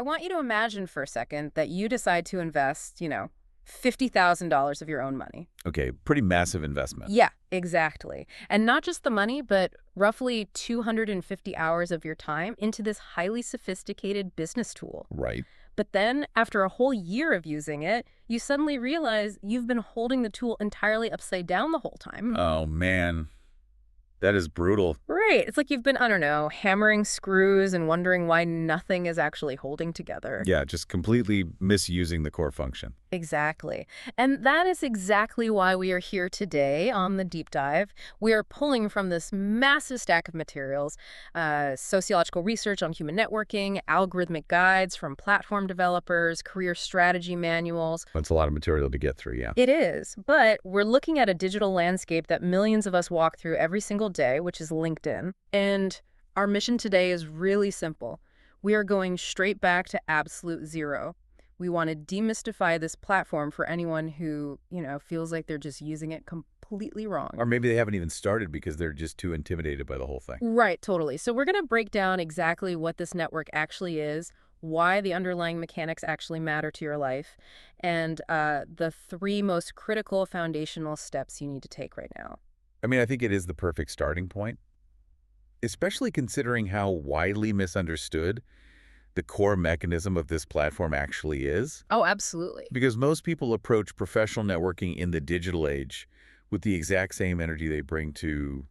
want you to imagine for a second that you decide to invest, $50,000 of your own money. Okay, pretty massive investment. Yeah, exactly. And not just the money, but roughly 250 hours of your time into this highly sophisticated business tool. Right. But then, after a whole year of using it, you suddenly realize you've been holding the tool entirely upside down the whole time. Oh, man. That is brutal. Right. It's like you've been, I don't know, hammering screws and wondering why nothing is actually holding together. Yeah, just completely misusing the core function. Exactly. And that is exactly why we are here today on the deep dive. We are pulling from this massive stack of materials, sociological research on human networking, algorithmic guides from platform developers, career strategy manuals. That's a lot of material to get through, yeah. It is, but we're looking at a digital landscape that millions of us walk through every single day, which is LinkedIn. And our mission today is really simple. We are going straight back to absolute zero. We want to demystify this platform for anyone who, feels like they're just using it completely wrong. Or maybe they haven't even started because they're just too intimidated by the whole thing. Right, totally. So we're going to break down exactly what this network actually is, why the underlying mechanics actually matter to your life, and the three most critical foundational steps you need to take right now. I mean, I think it is the perfect starting point, especially considering how widely misunderstood the core mechanism of this platform actually is. Oh, absolutely. Because most people approach professional networking in the digital age with the exact same energy they bring to,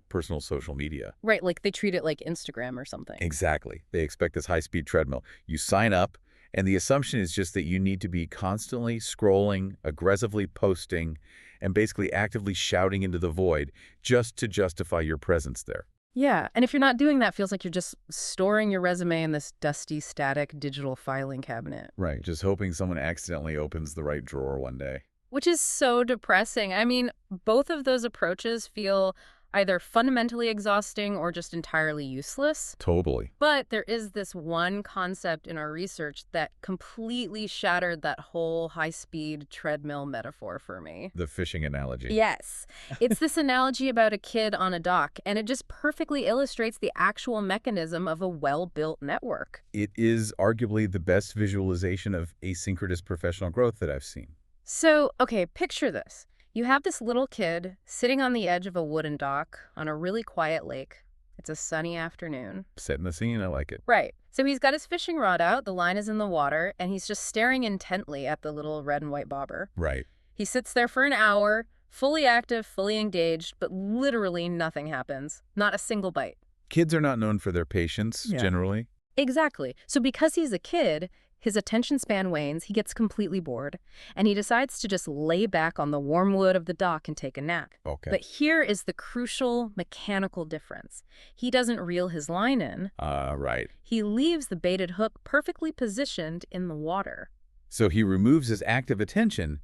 personal social media. Right, like they treat it like Instagram or something. Exactly. They expect this high-speed treadmill. You sign up, and the assumption is just that you need to be constantly scrolling, aggressively posting, and basically actively shouting into the void just to justify your presence there. Yeah, and if you're not doing that, it feels like you're just storing your resume in this dusty, static digital filing cabinet. Right, just hoping someone accidentally opens the right drawer one day. Which is so depressing. I mean, both of those approaches feel either fundamentally exhausting or just entirely useless. Totally. But there is this one concept in our research that completely shattered that whole high-speed treadmill metaphor for me. The fishing analogy. Yes. It's this analogy about a kid on a dock, and it just perfectly illustrates the actual mechanism of a well-built network. It is arguably the best visualization of asynchronous professional growth that I've seen. So, okay, picture this. You have this little kid sitting on the edge of a wooden dock on a really quiet lake. It's a sunny afternoon. Setting the scene, I like it. Right. So he's got his fishing rod out, the line is in the water, and he's just staring intently at the little red and white bobber. Right. He sits there for an hour, fully active, fully engaged, but literally nothing happens. Not a single bite. Kids are not known for their patience, generally. Exactly. So because he's a kid, his attention span wanes, he gets completely bored, and he decides to just lay back on the warm wood of the dock and take a nap. Okay. But here is the crucial mechanical difference. He doesn't reel his line in. Right. He leaves the baited hook perfectly positioned in the water. So he removes his active attention,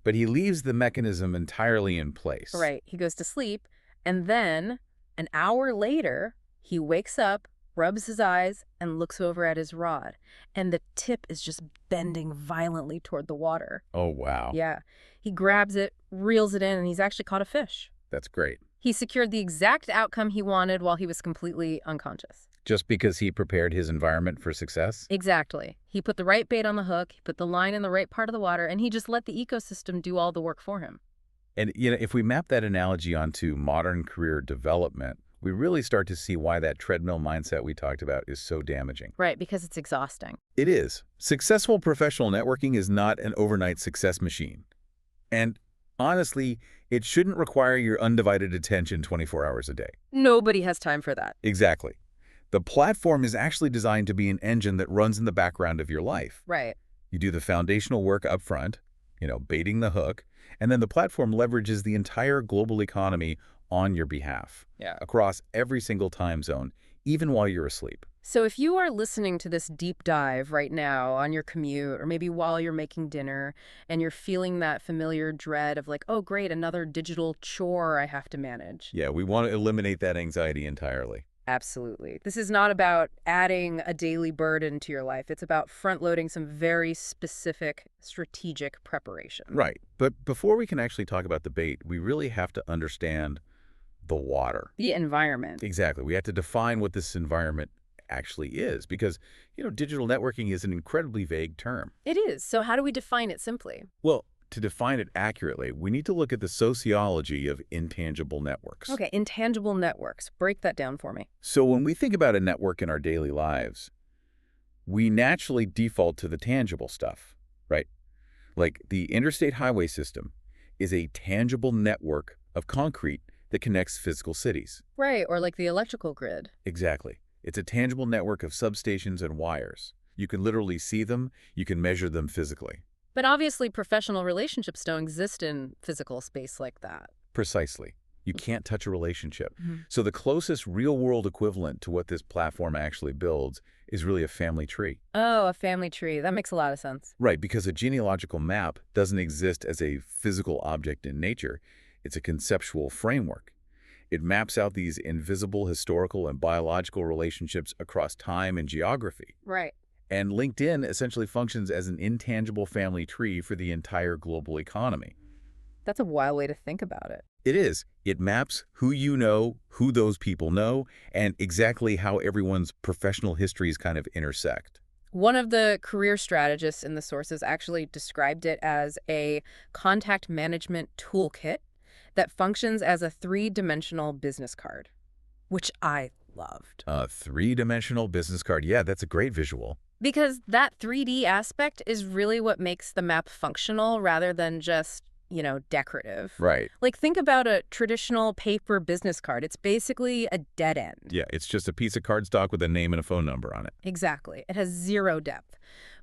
but he leaves the mechanism entirely in place. Right. He goes to sleep, and then, an hour later, he wakes up, rubs his eyes, and looks over at his rod. And the tip is just bending violently toward the water. Oh, wow. Yeah. He grabs it, reels it in, and he's actually caught a fish. That's great. He secured the exact outcome he wanted while he was completely unconscious. Just because he prepared his environment for success? Exactly. He put the right bait on the hook, he put the line in the right part of the water, and he just let the ecosystem do all the work for him. And, if we map that analogy onto modern career development, we really start to see why that treadmill mindset we talked about is so damaging. Right, because it's exhausting. It is. Successful professional networking is not an overnight success machine. And honestly, it shouldn't require your undivided attention 24 hours a day. Nobody has time for that. Exactly. The platform is actually designed to be an engine that runs in the background of your life. Right. You do the foundational work up front, baiting the hook, and then the platform leverages the entire global economy on your behalf. Yeah. Across every single time zone, even while you're asleep. So if you are listening to this deep dive right now on your commute, or maybe while you're making dinner, and you're feeling that familiar dread of like, oh great, another digital chore I have to manage. Yeah, we want to eliminate that anxiety entirely. Absolutely. This is not about adding a daily burden to your life. It's about front-loading some very specific strategic preparation. Right. But before we can actually talk about the bait, we really have to understand the water. The environment. Exactly. We have to define what this environment actually is, because, digital networking is an incredibly vague term. It is. So how do we define it simply? Well, to define it accurately, we need to look at the sociology of intangible networks. Okay, intangible networks. Break that down for me. So when we think about a network in our daily lives, we naturally default to the tangible stuff, right? Like the interstate highway system is a tangible network of concrete that connects physical cities. Right, or like the electrical grid. Exactly. It's a tangible network of substations and wires. You can literally see them, you can measure them physically. But obviously, professional relationships don't exist in physical space like that. Precisely. You can't touch a relationship. Mhm. So the closest real-world equivalent to what this platform actually builds is really a family tree. Oh, a family tree. That makes a lot of sense. Right, because a genealogical map doesn't exist as a physical object in nature. It's a conceptual framework. It maps out these invisible historical and biological relationships across time and geography. Right. And LinkedIn essentially functions as an intangible family tree for the entire global economy. That's a wild way to think about it. It is. It maps who you know, who those people know, and exactly how everyone's professional histories kind of intersect. One of the career strategists in the sources actually described it as a contact management toolkit that functions as a three-dimensional business card, which I loved. A three-dimensional business card. Yeah, that's a great visual. Because that 3D aspect is really what makes the map functional rather than just, decorative. Right. Like, think about a traditional paper business card. It's basically a dead end. Yeah, it's just a piece of cardstock with a name and a phone number on it. Exactly. It has zero depth.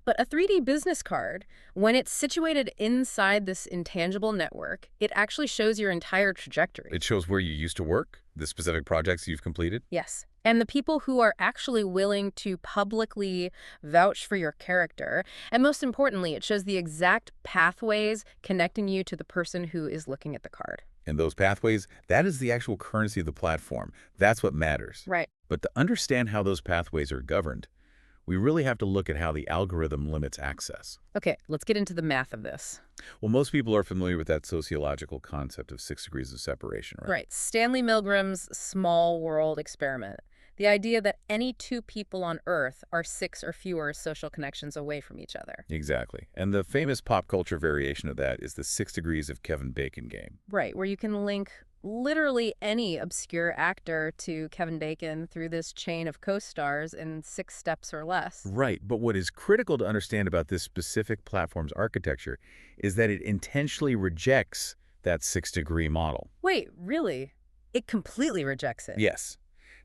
But a 3D business card, when it's situated inside this intangible network, it actually shows your entire trajectory. It shows where you used to work, the specific projects you've completed. Yes. And the people who are actually willing to publicly vouch for your character. And most importantly, it shows the exact pathways connecting you to the person who is looking at the card. And those pathways, that is the actual currency of the platform. That's what matters. Right. But to understand how those pathways are governed, we really have to look at how the algorithm limits access. Okay, let's get into the math of this. Well, most people are familiar with that sociological concept of 6 degrees of separation, right? Right. Stanley Milgram's small world experiment. The idea that any two people on Earth are 6 or fewer social connections away from each other. Exactly. And the famous pop culture variation of that is the 6 degrees of Kevin Bacon game. Right, where you can link literally any obscure actor to Kevin Bacon through this chain of co-stars in 6 steps or less. Right, but what is critical to understand about this specific platform's architecture is that it intentionally rejects that 6-degree model. Wait, really? It completely rejects it? Yes.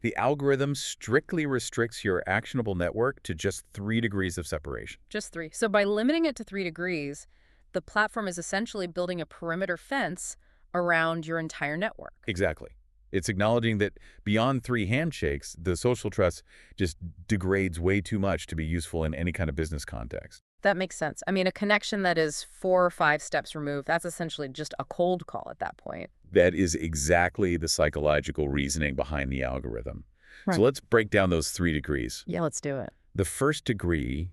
The algorithm strictly restricts your actionable network to just 3 degrees of separation. Just 3. So by limiting it to 3 degrees, the platform is essentially building a perimeter fence around your entire network. Exactly. It's acknowledging that beyond 3 handshakes, the social trust just degrades way too much to be useful in any kind of business context. That makes sense. I mean, a connection that is 4 or 5 steps removed, that's essentially just a cold call at that point. That is exactly the psychological reasoning behind the algorithm. Right. So let's break down those 3 degrees. Yeah, let's do it. The first degree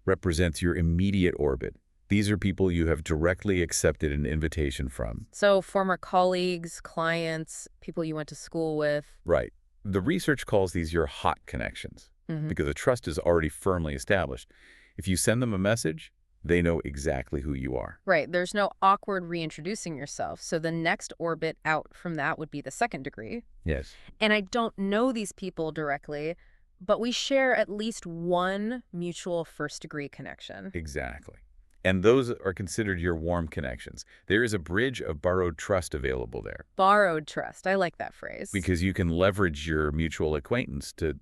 represents your immediate orbit. These are people you have directly accepted an invitation from. So former colleagues, clients, people you went to school with. Right. The research calls these your hot connections because the trust is already firmly established. If you send them a message, they know exactly who you are. Right. There's no awkward reintroducing yourself. So the next orbit out from that would be the 2nd degree. Yes. And I don't know these people directly, but we share at least one mutual 1st-degree connection. Exactly. And those are considered your warm connections. There is a bridge of borrowed trust available there. Borrowed trust. I like that phrase. Because you can leverage your mutual acquaintance to,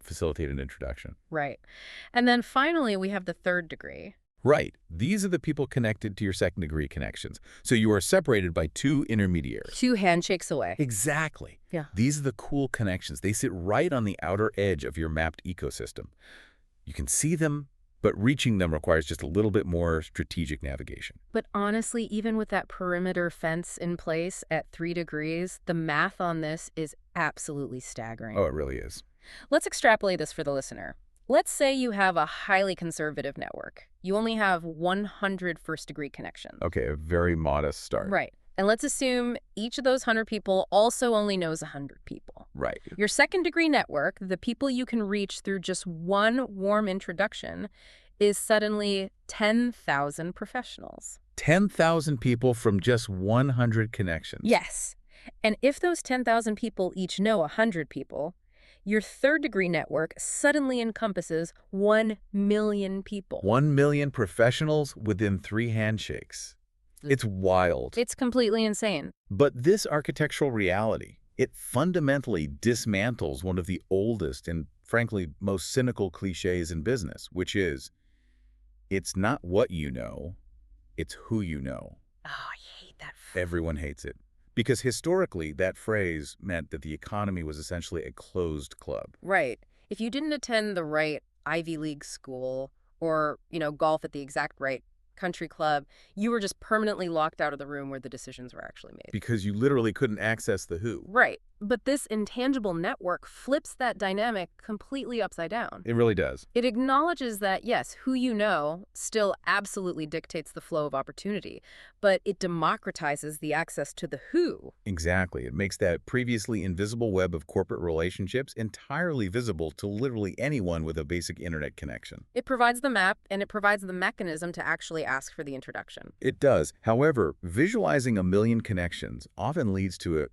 facilitate an introduction. Right. And then finally, we have the 3rd degree. Right. These are the people connected to your 2nd-degree connections. So you are separated by 2 intermediaries. 2 handshakes away. Exactly. Yeah. These are the cool connections. They sit right on the outer edge of your mapped ecosystem. You can see them, but reaching them requires just a little bit more strategic navigation. But honestly, even with that perimeter fence in place at 3 degrees, the math on this is absolutely staggering. Oh, it really is. Let's extrapolate this for the listener. Let's say you have a highly conservative network. You only have 100 1st-degree connections. Okay, a very modest start. Right. And let's assume each of those 100 people also only knows 100 people. Right. Your second-degree network, the people you can reach through just one warm introduction, is suddenly 10,000 professionals. 10,000 people from just 100 connections. Yes. And if those 10,000 people each know 100 people, your third-degree network suddenly encompasses 1 million people. 1 million professionals within 3 handshakes. It's wild. It's completely insane. But this architectural reality, it fundamentally dismantles one of the oldest and, frankly, most cynical cliches in business, which is, it's not what you know, it's who you know. Oh, I hate that phrase. Everyone hates it. Because historically, that phrase meant that the economy was essentially a closed club. Right. If you didn't attend the right Ivy League school or, golf at the exact right country club, you were just permanently locked out of the room where the decisions were actually made. Because you literally couldn't access the who. Right. But this intangible network flips that dynamic completely upside down. It really does. It acknowledges that, yes, who you know still absolutely dictates the flow of opportunity, but it democratizes the access to the who. Exactly. It makes that previously invisible web of corporate relationships entirely visible to literally anyone with a basic internet connection. It provides the map, and it provides the mechanism to actually ask for the introduction. It does. However, visualizing 1 million connections often leads to a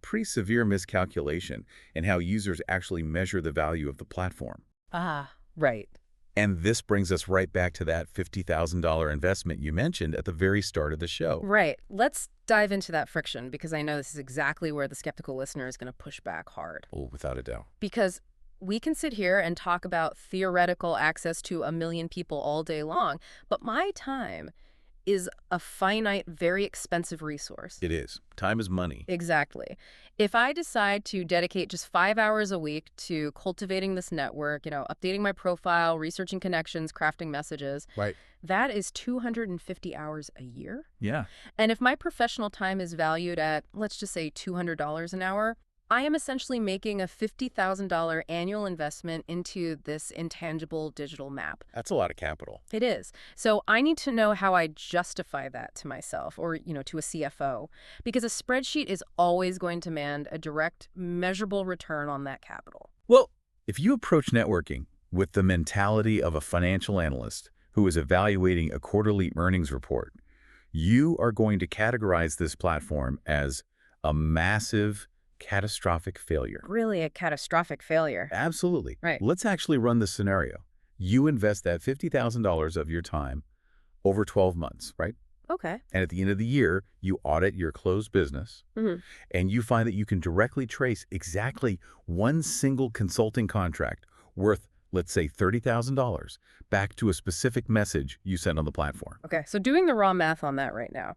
pretty severe miscalculation in how users actually measure the value of the platform. Ah, right. And this brings us right back to that $50,000 investment you mentioned at the very start of the show. Right. Let's dive into that friction, because I know this is exactly where the skeptical listener is going to push back hard. Oh, without a doubt. Because we can sit here and talk about theoretical access to 1 million people all day long, but my time is a finite, very expensive resource. It is. Time is money. Exactly. If I decide to dedicate just 5 hours a week to cultivating this network, updating my profile, researching connections, crafting messages, Right. that is 250 hours a year. Yeah. And if my professional time is valued at, let's just say, $200 an hour, I am essentially making a $50,000 annual investment into this intangible digital map. That's a lot of capital. It is. So I need to know how I justify that to myself or, to a CFO, because a spreadsheet is always going to demand a direct, measurable return on that capital. Well, if you approach networking with the mentality of a financial analyst who is evaluating a quarterly earnings report, you are going to categorize this platform as a massive, catastrophic failure. Really a catastrophic failure. Absolutely. Right. Let's actually run this scenario. You invest that $50,000 of your time over 12 months, right? Okay. And at the end of the year, you audit your closed business, and you find that you can directly trace exactly one single consulting contract worth, let's say, $30,000 back to a specific message you sent on the platform. Okay, so doing the raw math on that right now,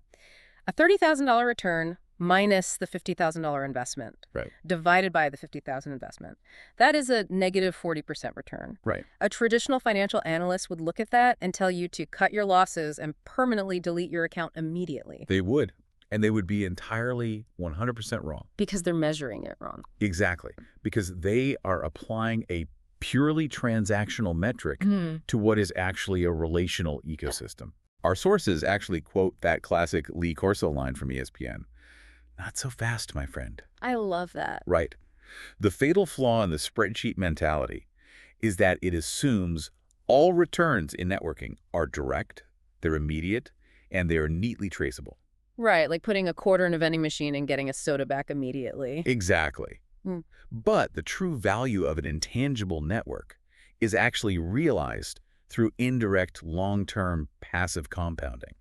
a $30,000 return minus the $50,000 investment, Right. divided by the $50,000 investment, that is a negative 40% return. Right. A traditional financial analyst would look at that and tell you to cut your losses and permanently delete your account immediately. They would. And they would be entirely 100% wrong. Because they're measuring it wrong. Exactly. Because they are applying a purely transactional metric to what is actually a relational ecosystem. Our sources actually quote that classic Lee Corso line from ESPN. Not so fast, my friend. I love that. Right. The fatal flaw in the spreadsheet mentality is that it assumes all returns in networking are direct, they're immediate, and they are neatly traceable. Right, like putting a quarter in a vending machine and getting a soda back immediately. Exactly. But the true value of an intangible network is actually realized through indirect, long-term, passive compounding.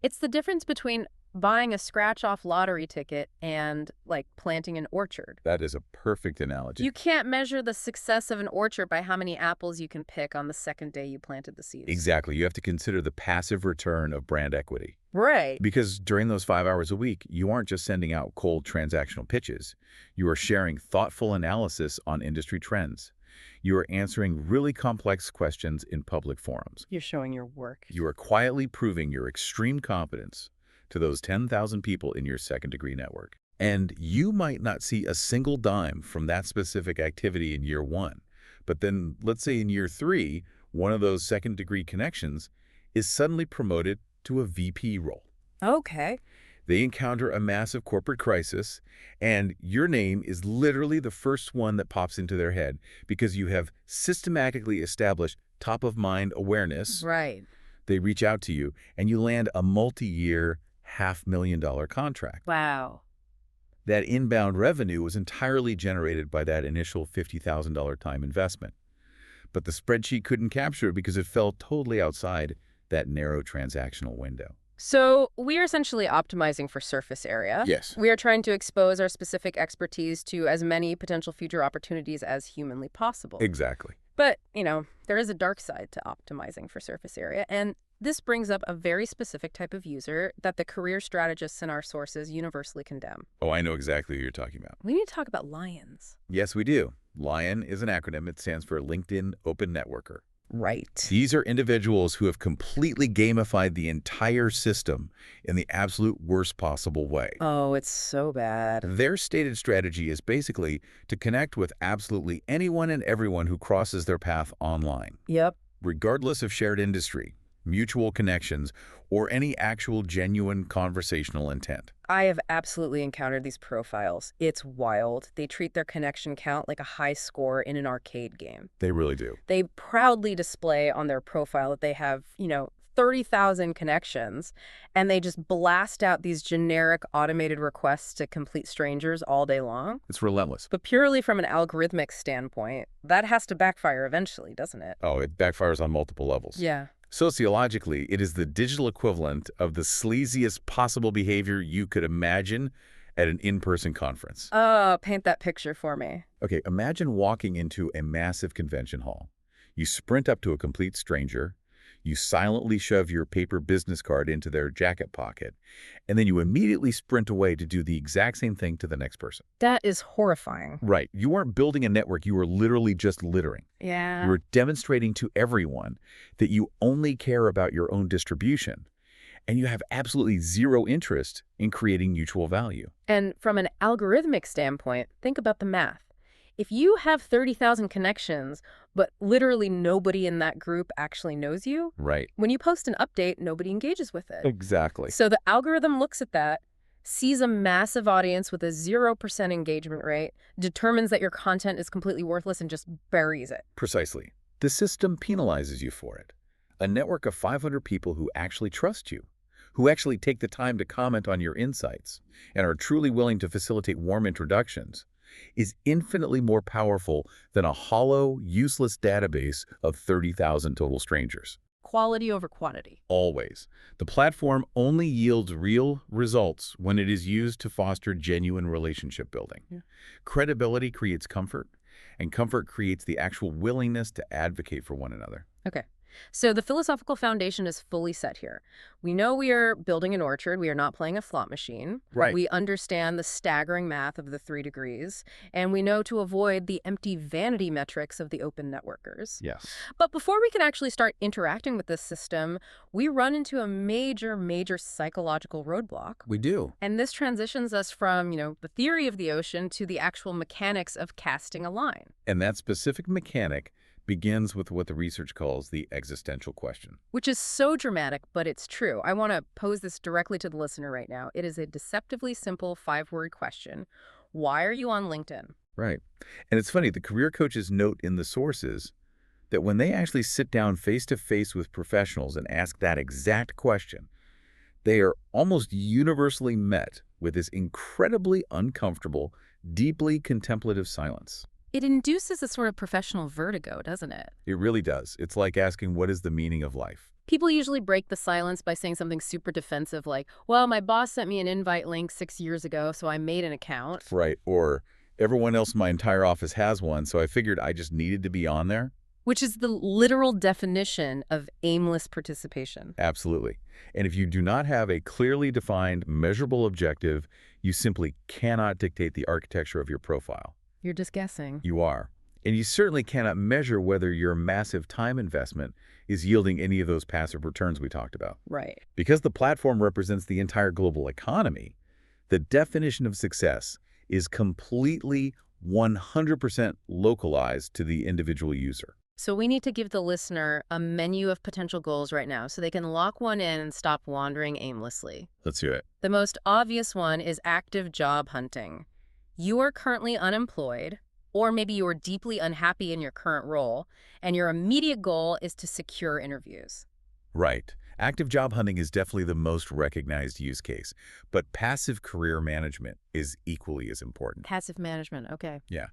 It's the difference between buying a scratch-off lottery ticket and, planting an orchard. That is a perfect analogy. You can't measure the success of an orchard by how many apples you can pick on the second day you planted the seeds. Exactly. You have to consider the passive return of brand equity. Right. Because during those 5 hours a week, you aren't just sending out cold transactional pitches. You are sharing thoughtful analysis on industry trends. You are answering really complex questions in public forums. You're showing your work. You are quietly proving your extreme competence to those 10,000 people in your second-degree network. And you might not see a single dime from that specific activity in year 1. But then, let's say in year 3, one of those second-degree connections is suddenly promoted to a VP role. Okay. They encounter a massive corporate crisis, and your name is literally the first one that pops into their head because you have systematically established top-of-mind awareness. Right. They reach out to you, and you land a multi-year, $500,000 contract. Wow. That inbound revenue was entirely generated by that initial $50,000 time investment. But the spreadsheet couldn't capture it because it fell totally outside that narrow transactional window. So we are essentially optimizing for surface area. Yes. We are trying to expose our specific expertise to as many potential future opportunities as humanly possible. Exactly. But, there is a dark side to optimizing for surface area, and this brings up a very specific type of user that the career strategists in our sources universally condemn. Oh, I know exactly who you're talking about. We need to talk about lions. Yes, we do. LION is an acronym. It stands for LinkedIn Open Networker. Right. These are individuals who have completely gamified the entire system in the absolute worst possible way. Oh, it's so bad. Their stated strategy is basically to connect with absolutely anyone and everyone who crosses their path online, Yep. regardless of shared industry, mutual connections, or any actual genuine conversational intent. I have absolutely encountered these profiles. It's wild. They treat their connection count like a high score in an arcade game. They really do. They proudly display on their profile that they have, 30,000 connections, and they just blast out these generic automated requests to complete strangers all day long. It's relentless. But purely from an algorithmic standpoint, that has to backfire eventually, doesn't it? Oh, it backfires on multiple levels. Yeah. Sociologically, it is the digital equivalent of the sleaziest possible behavior you could imagine at an in-person conference. Oh, paint that picture for me. Okay, imagine walking into a massive convention hall. You sprint up to a complete stranger, you silently shove your paper business card into their jacket pocket, and then you immediately sprint away to do the exact same thing to the next person. That is horrifying. Right. You weren't building a network, you were literally just littering. Yeah. You were demonstrating to everyone that you only care about your own distribution, and you have absolutely zero interest in creating mutual value. And from an algorithmic standpoint, think about the math. If you have 30,000 connections, but literally nobody in that group actually knows you, Right. when you post an update, nobody engages with it. Exactly. So the algorithm looks at that, sees a massive audience with a 0% engagement rate, determines that your content is completely worthless, and just buries it. Precisely. The system penalizes you for it. A network of 500 people who actually trust you, who actually take the time to comment on your insights, and are truly willing to facilitate warm introductions, is infinitely more powerful than a hollow, useless database of 30,000 total strangers. Quality over quantity. Always. The platform only yields real results when it is used to foster genuine relationship building. Yeah. Credibility creates comfort, and comfort creates the actual willingness to advocate for one another. Okay. So the philosophical foundation is fully set here. We know we are building an orchard. We are not playing a slot machine. Right. We understand the staggering math of the 3 degrees, and we know to avoid the empty vanity metrics of the open networkers. Yes. But before we can actually start interacting with this system, we run into a major psychological roadblock. We do. And this transitions us from, the theory of the ocean to the actual mechanics of casting a line. And that specific mechanic begins with what the research calls the existential question. Which is so dramatic, but it's true. I want to pose this directly to the listener right now. It is a deceptively simple 5-word question. Why are you on LinkedIn? Right. And it's funny, the career coaches note in the sources that when they actually sit down face-to-face with professionals and ask that exact question, they are almost universally met with this incredibly uncomfortable, deeply contemplative silence. It induces a sort of professional vertigo, doesn't it? It really does. It's like asking, what is the meaning of life? People usually break the silence by saying something super defensive like, well, my boss sent me an invite link 6 years ago, so I made an account. Right. Or everyone else in my entire office has one, so I figured I just needed to be on there. Which is the literal definition of aimless participation. Absolutely. And if you do not have a clearly defined, measurable objective, you simply cannot dictate the architecture of your profile. You're just guessing. You are. And you certainly cannot measure whether your massive time investment is yielding any of those passive returns we talked about. Right. Because the platform represents the entire global economy, the definition of success is completely 100% localized to the individual user. So we need to give the listener a menu of potential goals right now so they can lock one in and stop wandering aimlessly. Let's hear it. The most obvious one is active job hunting. You are currently unemployed, or maybe you are deeply unhappy in your current role, and your immediate goal is to secure interviews. Right. Active job hunting is definitely the most recognized use case, but passive career management is equally as important. Passive management, okay. Yeah.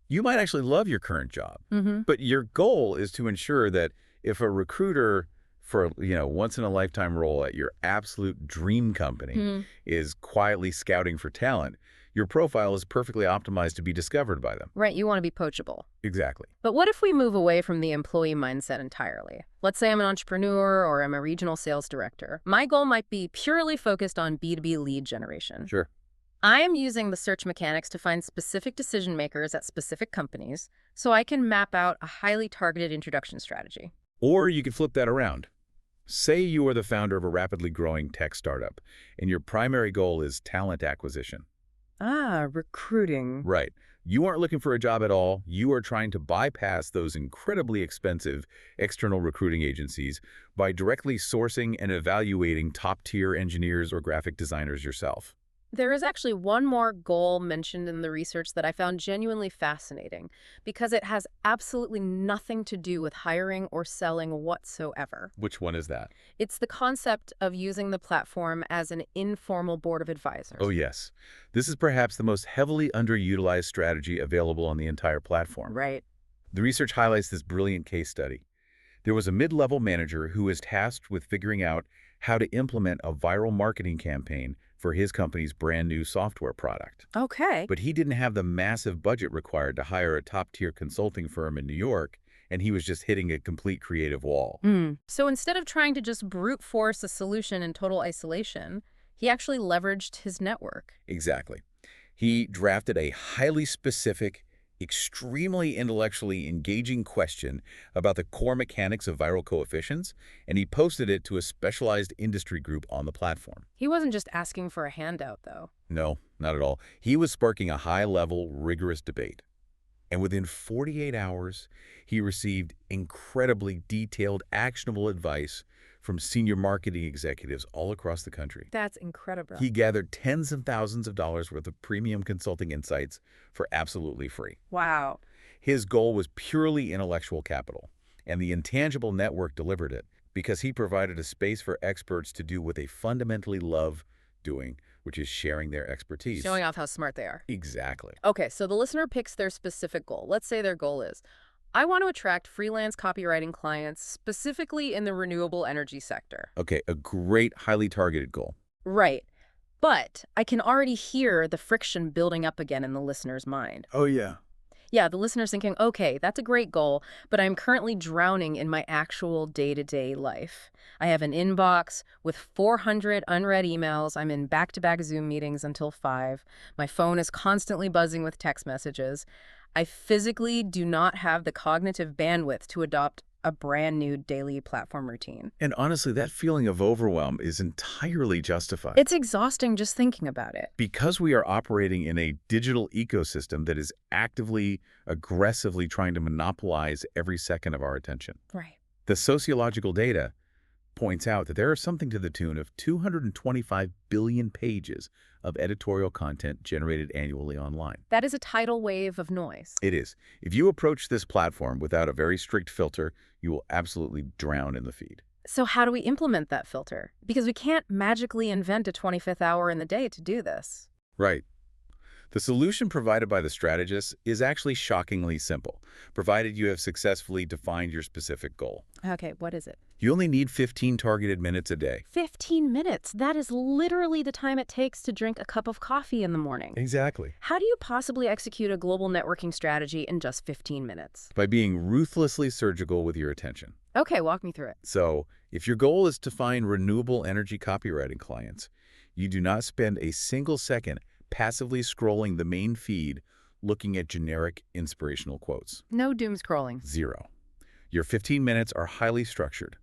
You might actually love your current job, Mm-hmm. but your goal is to ensure that if a recruiter for, once-in-a-lifetime role at your absolute dream company is quietly scouting for talent, your profile is perfectly optimized to be discovered by them. Right, you want to be poachable. Exactly. But what if we move away from the employee mindset entirely? Let's say I'm an entrepreneur or I'm a regional sales director. My goal might be purely focused on B2B lead generation. Sure. I am using the search mechanics to find specific decision makers at specific companies so I can map out a highly targeted introduction strategy. Or you could flip that around. Say you are the founder of a rapidly growing tech startup, and your primary goal is talent acquisition. Recruiting. Right. You aren't looking for a job at all. You are trying to bypass those incredibly expensive external recruiting agencies by directly sourcing and evaluating top-tier engineers or graphic designers yourself. There is actually one more goal mentioned in the research that I found genuinely fascinating because it has absolutely nothing to do with hiring or selling whatsoever. Which one is that? It's the concept of using the platform as an informal board of advisors. Oh, yes. This is perhaps the most heavily underutilized strategy available on the entire platform. Right. The research highlights this brilliant case study. There was a mid-level manager who was tasked with figuring out how to implement a viral marketing campaign for his company's brand new software product. Okay. But he didn't have the massive budget required to hire a top-tier consulting firm in New York, and he was just hitting a complete creative wall. So instead of trying to just brute force a solution in total isolation, he actually leveraged his network. Exactly. He drafted a highly specific, extremely intellectually engaging question about the core mechanics of viral coefficients, and he posted it to a specialized industry group on the platform. He wasn't just asking for a handout, though. No, not at all. He was sparking a high-level, rigorous debate. And within 48 hours, he received incredibly detailed, actionable advice from senior marketing executives all across the country. That's incredible. He gathered tens of thousands of dollars worth of premium consulting insights for absolutely free. Wow. His goal was purely intellectual capital, and the intangible network delivered it because he provided a space for experts to do what they fundamentally love doing, which is sharing their expertise. Showing off how smart they are. Exactly. Okay, so the listener picks their specific goal. Let's say their goal is, I want to attract freelance copywriting clients specifically in the renewable energy sector. Okay, a great, highly targeted goal. Right. But I can already hear the friction building up again in the listener's mind. Oh, yeah. Yeah, the listener's thinking, okay, that's a great goal, but I'm currently drowning in my actual day-to-day life. I have an inbox with 400 unread emails. I'm in back-to-back Zoom meetings until 5. My phone is constantly buzzing with text messages. I physically do not have the cognitive bandwidth to adopt a brand new daily platform routine. And honestly, that feeling of overwhelm is entirely justified. It's exhausting just thinking about it. Because we are operating in a digital ecosystem that is actively, aggressively trying to monopolize every second of our attention. Right. The sociological data points out that there are something to the tune of 225 billion pages of editorial content generated annually online. That is a tidal wave of noise. It is. If you approach this platform without a very strict filter, you will absolutely drown in the feed. So how do we implement that filter? Because we can't magically invent a 25th hour in the day to do this. Right. The solution provided by the strategist is actually shockingly simple, provided you have successfully defined your specific goal. Okay, what is it? You only need 15 targeted minutes a day. 15 minutes. That is literally the time it takes to drink a cup of coffee in the morning. Exactly. How do you possibly execute a global networking strategy in just 15 minutes? By being ruthlessly surgical with your attention. Okay, walk me through it. So, if your goal is to find renewable energy copywriting clients, you do not spend a single second passively scrolling the main feed looking at generic inspirational quotes. No doom scrolling. 0. Your 15 minutes are highly structured.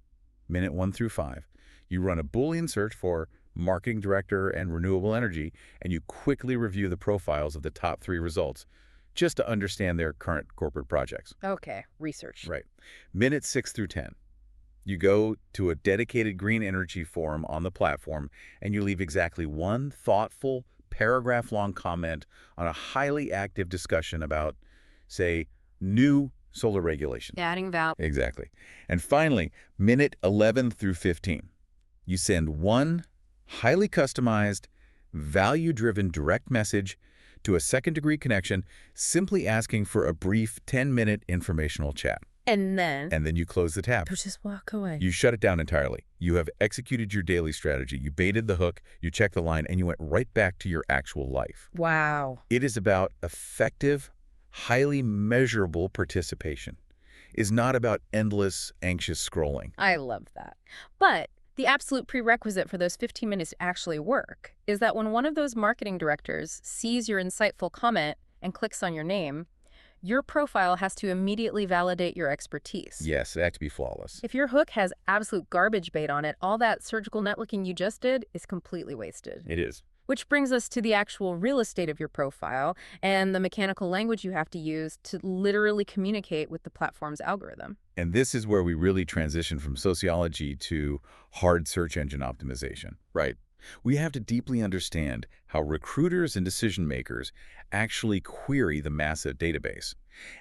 Minute 1 through 5. You run a Boolean search for marketing director and renewable energy, and you quickly review the profiles of the top 3 results. just to understand their current corporate projects. Okay, research. Right. Minutes 6 through 10. You go to a dedicated green energy forum on the platform, and you leave exactly one thoughtful, paragraph-long comment on a highly active discussion about, say, new solar regulations. Adding value. Exactly. And finally, minute 11 through 15. You send one highly customized, value-driven direct message to a second-degree connection, simply asking for a brief 10-minute informational chat. And then You close the tab. you just walk away. You shut it down entirely. You have executed your daily strategy. You baited the hook, you checked the line, and you went right back to your actual life. Wow. It is about effective, highly measurable participation. It's not about endless, anxious scrolling. I love that. But the absolute prerequisite for those 15 minutes to actually work is that when one of those marketing directors sees your insightful comment and clicks on your name, your profile has to immediately validate your expertise. Yes, it has to be flawless. If your hook has absolute garbage bait on it, all that surgical networking you just did is completely wasted. It is. Which brings us to the actual real estate of your profile and the mechanical language you have to use to literally communicate with the platform's algorithm. And this is where we really transition from sociology to hard search engine optimization. Right. We have to deeply understand how recruiters and decision makers actually query the massive database.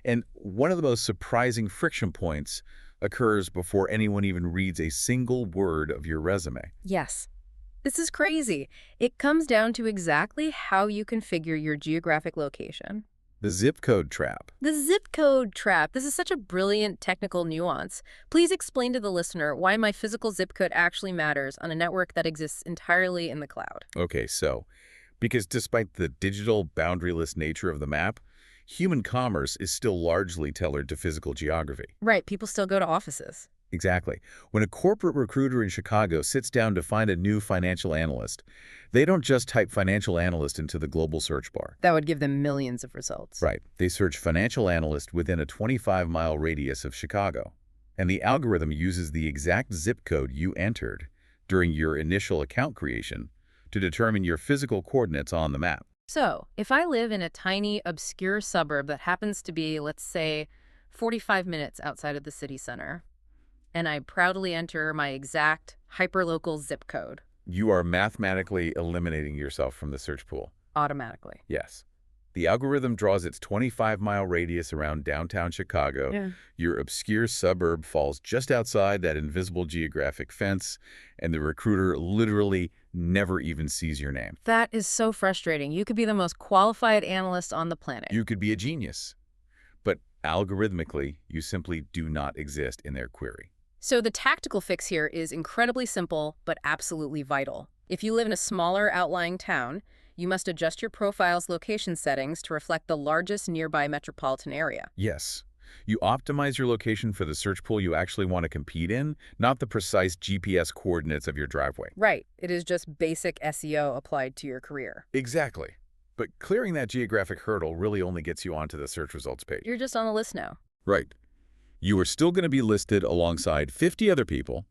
And one of the most surprising friction points occurs before anyone even reads a single word of your resume. Yes. This is crazy. It comes down to exactly how you configure your geographic location. The zip code trap. The zip code trap. This is such a brilliant technical nuance. Please explain to the listener why my physical zip code actually matters on a network that exists entirely in the cloud. Okay, so, because despite the digital boundaryless nature of the map, human commerce is still largely tailored to physical geography. Right, people still go to offices. Exactly. When a corporate recruiter in Chicago sits down to find a new financial analyst, they don't just type financial analyst into the global search bar. That would give them millions of results. Right. They search financial analyst within a 25-mile radius of Chicago. And the algorithm uses the exact zip code you entered during your initial account creation to determine your physical coordinates on the map. So, if I live in a tiny, obscure suburb that happens to be, let's say, 45 minutes outside of the city center, and I proudly enter my exact hyperlocal zip code. You are mathematically eliminating yourself from the search pool. Automatically. Yes. The algorithm draws its 25-mile radius around downtown Chicago. Yeah. Your obscure suburb falls just outside that invisible geographic fence, and the recruiter literally never even sees your name. That is so frustrating. You could be the most qualified analyst on the planet. You could be a genius, but algorithmically, you simply do not exist in their query. So the tactical fix here is incredibly simple, but absolutely vital. If you live in a smaller outlying town, you must adjust your profile's location settings to reflect the largest nearby metropolitan area. Yes. You optimize your location for the search pool you actually want to compete in, not the precise GPS coordinates of your driveway. Right. It is just basic SEO applied to your career. Exactly. But clearing that geographic hurdle really only gets you onto the search results page. You're just on the list now. Right. You are still going to be listed alongside 50 other people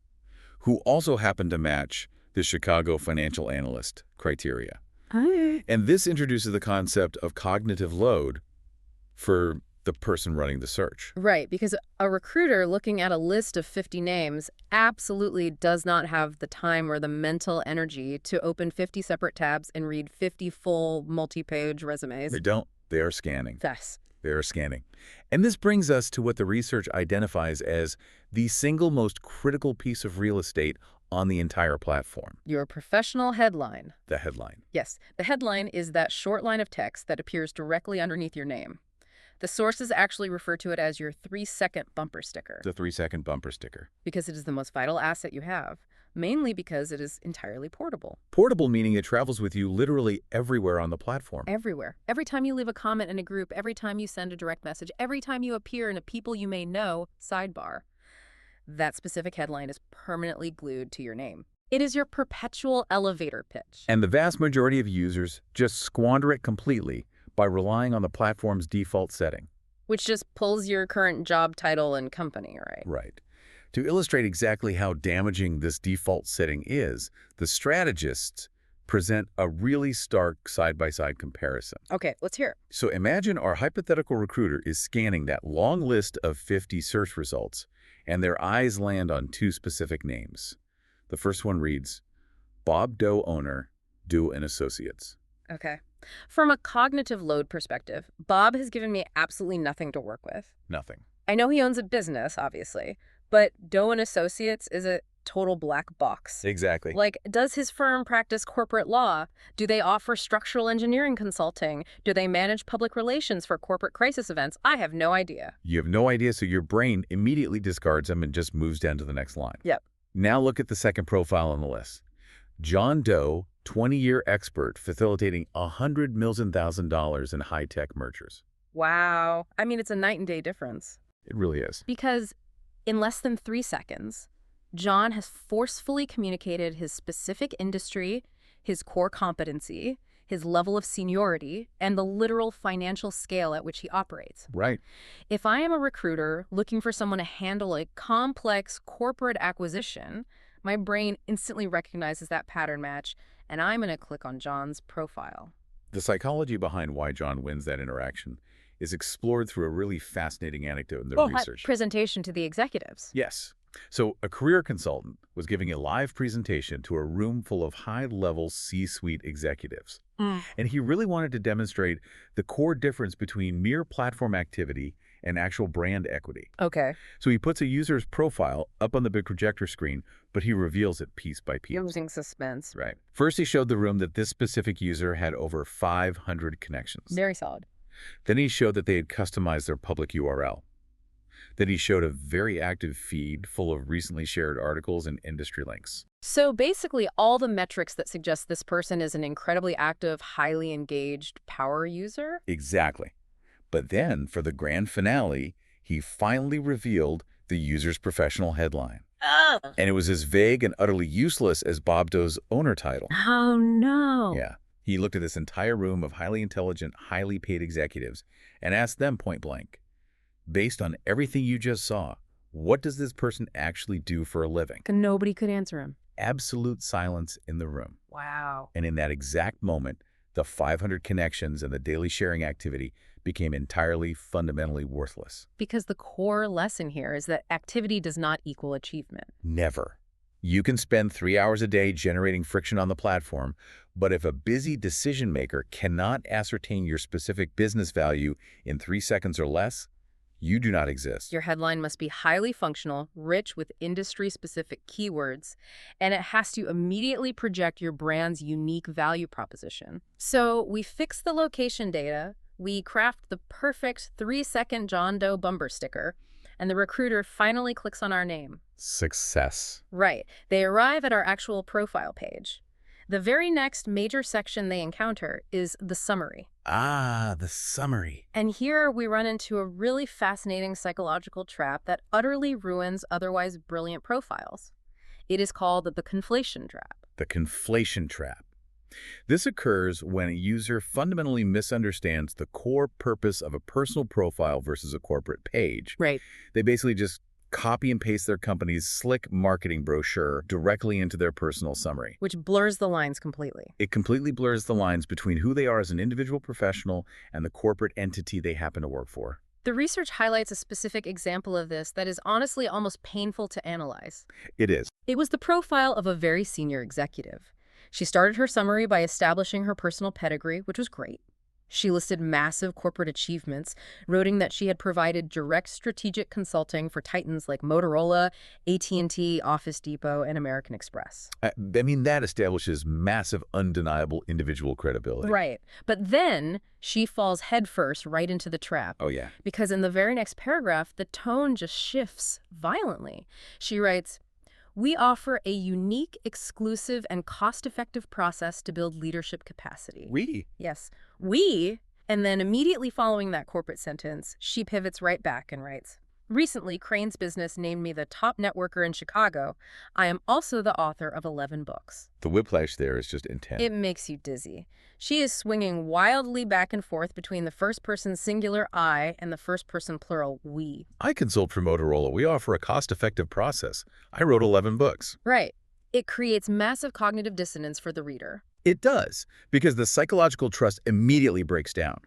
who also happen to match the Chicago financial analyst criteria. And this introduces the concept of cognitive load for the person running the search. Right, because a recruiter looking at a list of 50 names absolutely does not have the time or the mental energy to open 50 separate tabs and read 50 full multi-page resumes. They don't. They are scanning. Yes. They are scanning. And this brings us to what the research identifies as the single most critical piece of real estate on the entire platform. Your professional headline. The headline. Yes, the headline is that short line of text that appears directly underneath your name. The sources actually refer to it as your 3-second bumper sticker. The 3-second bumper sticker. Because it is the most vital asset you have, mainly because it is entirely portable. Portable meaning it travels with you literally everywhere on the platform. Everywhere. Every time you leave a comment in a group, every time you send a direct message, every time you appear in a people you may know sidebar, that specific headline is permanently glued to your name. It is your perpetual elevator pitch. And the vast majority of users just squander it completely by relying on the platform's default setting. Which just pulls your current job title and company, right? Right. To illustrate exactly how damaging this default setting is, the strategists present a really stark side-by-side comparison. Okay, let's hear it. So imagine our hypothetical recruiter is scanning that long list of 50 search results, and their eyes land on two specific names. The first one reads, Bob Doe owner, Doe and Associates. Okay. From a cognitive load perspective, Bob has given me absolutely nothing to work with. Nothing. I know he owns a business, obviously, but Doe and Associates is a total black box. Exactly. Like, does his firm practice corporate law? Do they offer structural engineering consulting? Do they manage public relations for corporate crisis events? I have no idea. You have no idea, so your brain immediately discards them and just moves down to the next line. Yep. Now look at the second profile on the list. John Doe, 20-year expert facilitating $100 million in high-tech mergers. Wow. I mean, it's a night and day difference. It really is. Because in less than 3 seconds, John has forcefully communicated his specific industry, his core competency, his level of seniority, and the literal financial scale at which he operates. Right. If I am a recruiter looking for someone to handle a complex corporate acquisition, my brain instantly recognizes that pattern match, and I'm going to click on John's profile. The psychology behind why John wins that interaction is explored through a really fascinating anecdote in the research. Presentation to the executives. Yes. So a career consultant was giving a live presentation to a room full of high-level C-suite executives. And he really wanted to demonstrate the core difference between mere platform activity and actual brand equity. Okay. So he puts a user's profile up on the big projector screen, but he reveals it piece by piece. Using suspense. Right. First, he showed the room that this specific user had over 500 connections. Very solid. Then he showed that they had customized their public URL. Then he showed a very active feed full of recently shared articles and industry links. So basically all the metrics that suggest this person is an incredibly active, highly engaged power user? Exactly. But then, for the grand finale, he finally revealed the user's professional headline. Oh. And it was as vague and utterly useless as Bob Doe's owner title. Oh, no. Yeah. He looked at this entire room of highly intelligent, highly paid executives and asked them point blank, based on everything you just saw, what does this person actually do for a living? Nobody could answer him. Absolute silence in the room. Wow. And in that exact moment, the 500 connections and the daily sharing activity became entirely, fundamentally worthless. Because the core lesson here is that activity does not equal achievement. Never. You can spend 3 hours a day generating friction on the platform, but if a busy decision maker cannot ascertain your specific business value in 3 seconds or less, you do not exist. Your headline must be highly functional, rich with industry-specific keywords, and it has to immediately project your brand's unique value proposition. So we fix the location data, we craft the perfect 3-second John Doe bumper sticker, and the recruiter finally clicks on our name. Success. Right. They arrive at our actual profile page. The very next major section they encounter is the summary. Ah, the summary. And here we run into a really fascinating psychological trap that utterly ruins otherwise brilliant profiles. It is called the conflation trap. The conflation trap. This occurs when a user fundamentally misunderstands the core purpose of a personal profile versus a corporate page. Right. They basically just copy and paste their company's slick marketing brochure directly into their personal summary. Which blurs the lines completely. It completely blurs the lines between who they are as an individual professional and the corporate entity they happen to work for. The research highlights a specific example of this that is honestly almost painful to analyze. It is. It was the profile of a very senior executive. She started her summary by establishing her personal pedigree, which was great. She listed massive corporate achievements, noting that she had provided direct strategic consulting for titans like Motorola, AT&T, Office Depot, and American Express. I mean, that establishes massive, undeniable individual credibility. Right. But then she falls headfirst right into the trap. Oh, yeah. Because in the very next paragraph, the tone just shifts violently. She writes, "We offer a unique, exclusive, and cost-effective process to build leadership capacity." We? Yes, we. And then immediately following that corporate sentence, she pivots right back and writes, "Recently, Crane's Business named me the top networker in Chicago. I am also the author of 11 books." The whiplash there is just intense. It makes you dizzy. She is swinging wildly back and forth between the first-person singular I and the first-person plural we. I consult for Motorola. We offer a cost-effective process. I wrote 11 books. Right. It creates massive cognitive dissonance for the reader. It does, because the psychological trust immediately breaks down.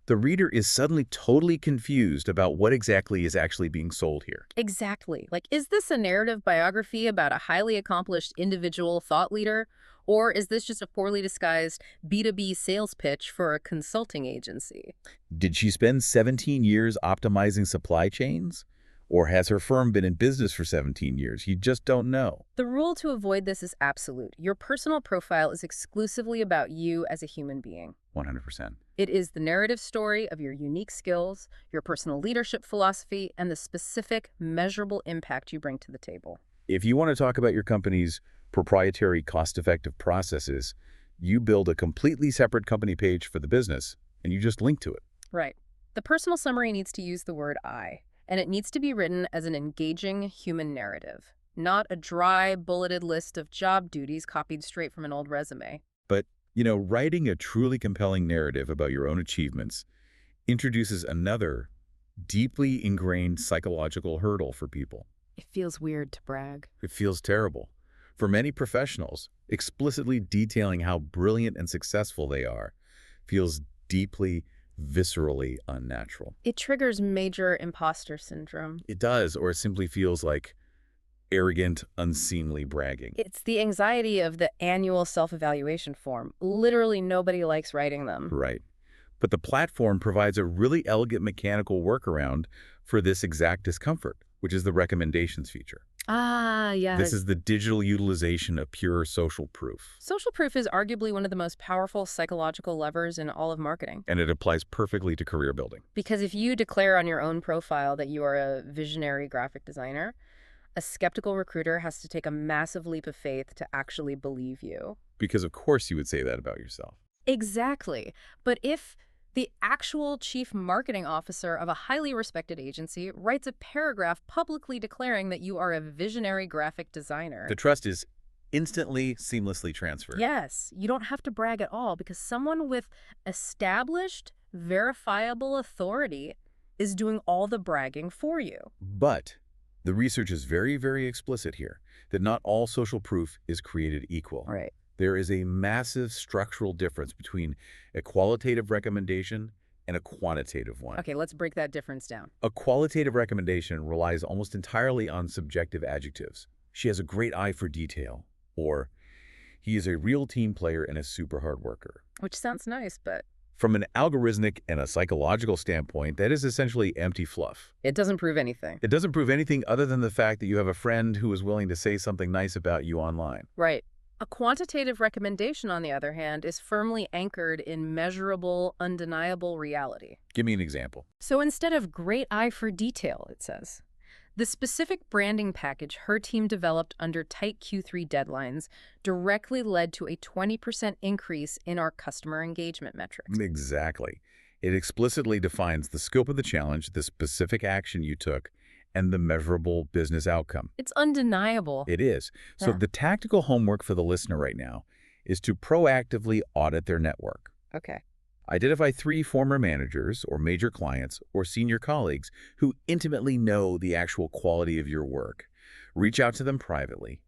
The reader is suddenly totally confused about what exactly is actually being sold here. Exactly. Like, is this a narrative biography about a highly accomplished individual thought leader? Or is this just a poorly disguised B2B sales pitch for a consulting agency? Did she spend 17 years optimizing supply chains? Or has her firm been in business for 17 years? You just don't know. The rule to avoid this is absolute. Your personal profile is exclusively about you as a human being. 100%. It is the narrative story of your unique skills, your personal leadership philosophy, and the specific, measurable impact you bring to the table. If you want to talk about your company's proprietary cost-effective processes, you build a completely separate company page for the business, and you just link to it. Right. The personal summary needs to use the word I, and it needs to be written as an engaging human narrative, not a dry, bulleted list of job duties copied straight from an old resume. But, writing a truly compelling narrative about your own achievements introduces another deeply ingrained psychological hurdle for people. It feels weird to brag. It feels terrible. For many professionals, explicitly detailing how brilliant and successful they are feels deeply, viscerally unnatural. It triggers major imposter syndrome. It does, or it simply feels like arrogant, unseemly bragging. It's the anxiety of the annual self-evaluation form. Literally nobody likes writing them. Right. But the platform provides a really elegant mechanical workaround for this exact discomfort, which is the recommendations feature. Ah, yes. This is the digital utilization of pure social proof. Social proof is arguably one of the most powerful psychological levers in all of marketing. And it applies perfectly to career building. Because if you declare on your own profile that you are a visionary graphic designer, a skeptical recruiter has to take a massive leap of faith to actually believe you. Because of course you would say that about yourself. Exactly. But if the actual chief marketing officer of a highly respected agency writes a paragraph publicly declaring that you are a visionary graphic designer. The trust is instantly, seamlessly transferred. Yes, you don't have to brag at all because someone with established, verifiable authority is doing all the bragging for you. But the research is very, very explicit here that not all social proof is created equal. Right. There is a massive structural difference between a qualitative recommendation and a quantitative one. Okay, let's break that difference down. A qualitative recommendation relies almost entirely on subjective adjectives. She has a great eye for detail, or he is a real team player and a super hard worker. Which sounds nice, but From an algorithmic and a psychological standpoint, that is essentially empty fluff. it doesn't prove anything. It doesn't prove anything other than the fact that you have a friend who is willing to say something nice about you online. Right. A quantitative recommendation, on the other hand, is firmly anchored in measurable, undeniable reality. Give me an example. So instead of great eye for detail, it says, the specific branding package her team developed under tight Q3 deadlines directly led to a 20% increase in our customer engagement metrics. Exactly. It explicitly defines the scope of the challenge, the specific action you took, and the measurable business outcome. It's undeniable. It is. So Yeah. the tactical homework for the listener right now is to proactively audit their network. Okay. Identify 3 former managers or major clients or senior colleagues who intimately know the actual quality of your work. Reach out to them privately.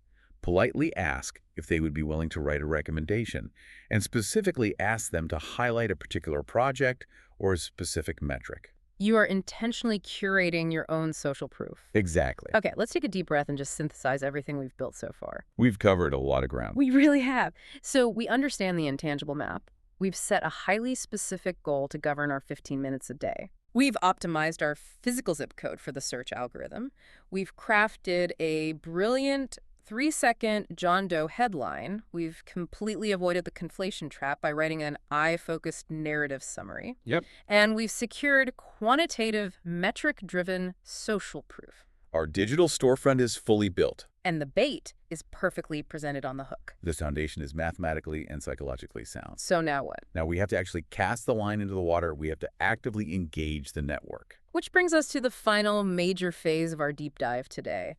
Politely ask if they would be willing to write a recommendation, and specifically ask them to highlight a particular project or a specific metric. You are intentionally curating your own social proof. Exactly. Okay, let's take a deep breath and just synthesize everything we've built so far. We've covered a lot of ground. We really have. So we understand the intangible map. We've set a highly specific goal to govern our 15 minutes a day. We've optimized our physical zip code for the search algorithm. We've crafted a brilliant 3-second John Doe headline. We've completely avoided the conflation trap by writing an I-focused narrative summary. Yep. And we've secured quantitative, metric-driven social proof. Our digital storefront is fully built. And the bait is perfectly presented on the hook. This foundation is mathematically and psychologically sound. So now what? Now we have to actually cast the line into the water. We have to actively engage the network. Which brings us to the final major phase of our deep dive today.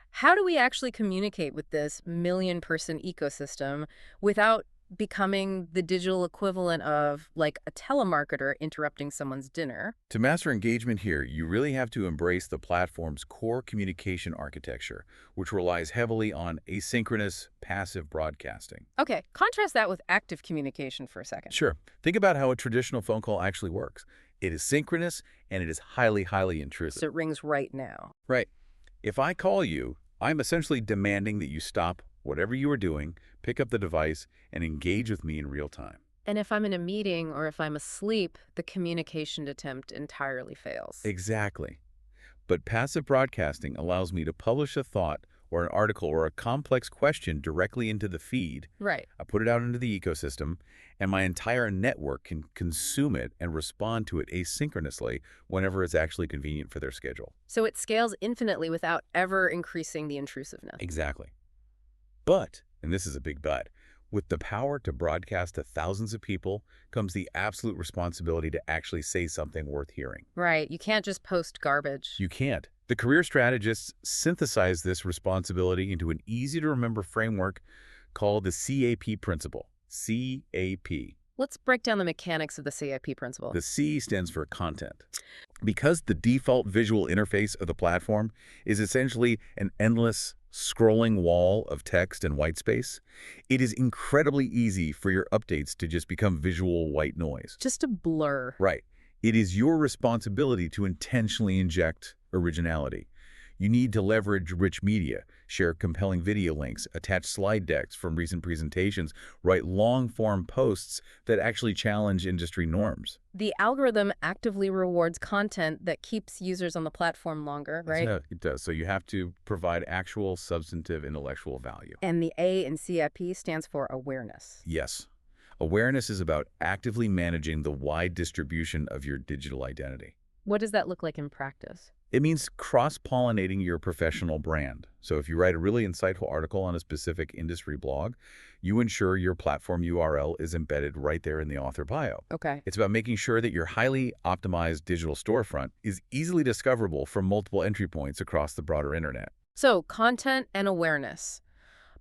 How do we actually communicate with this million-person ecosystem without becoming the digital equivalent of, like, a telemarketer interrupting someone's dinner. To master engagement here, you really have to embrace the platform's core communication architecture, which relies heavily on asynchronous, passive broadcasting. Okay, contrast that with active communication for a second. Sure. Think about how a traditional phone call actually works. It is synchronous, and it is highly, highly intrusive. So it rings right now. Right. If I call you, I'm essentially demanding that you stop whatever you are doing, pick up the device, and engage with me in real time. And if I'm in a meeting or if I'm asleep, the communication attempt entirely fails. Exactly. But passive broadcasting allows me to publish a thought or an article or a complex question directly into the feed. Right. I put it out into the ecosystem, and my entire network can consume it and respond to it asynchronously whenever it's actually convenient for their schedule. So it scales infinitely without ever increasing the intrusiveness. Exactly. But, and this is a big but, with the power to broadcast to thousands of people comes the absolute responsibility to actually say something worth hearing. Right. You can't just post garbage. You can't. The career strategists synthesize this responsibility into an easy-to-remember framework called the CAP principle. CAP. Let's break down the mechanics of the CAP principle. The C stands for content. Because the default visual interface of the platform is essentially an endless scrolling wall of text and white space, it is incredibly easy for your updates to just become visual white noise. Just a blur. Right. It is your responsibility to intentionally inject originality. You need to leverage rich media, share compelling video links, attach slide decks from recent presentations, write long-form posts that actually challenge industry norms. The algorithm actively rewards content that keeps users on the platform longer, right? Yeah, it does. So you have to provide actual substantive intellectual value. And the A in CAP stands for awareness. Yes. Awareness is about actively managing the wide distribution of your digital identity. What does that look like in practice? It means cross-pollinating your professional brand. So if you write a really insightful article on a specific industry blog, you ensure your platform URL is embedded right there in the author bio. Okay. It's about making sure that your highly optimized digital storefront is easily discoverable from multiple entry points across the broader internet. So content and awareness.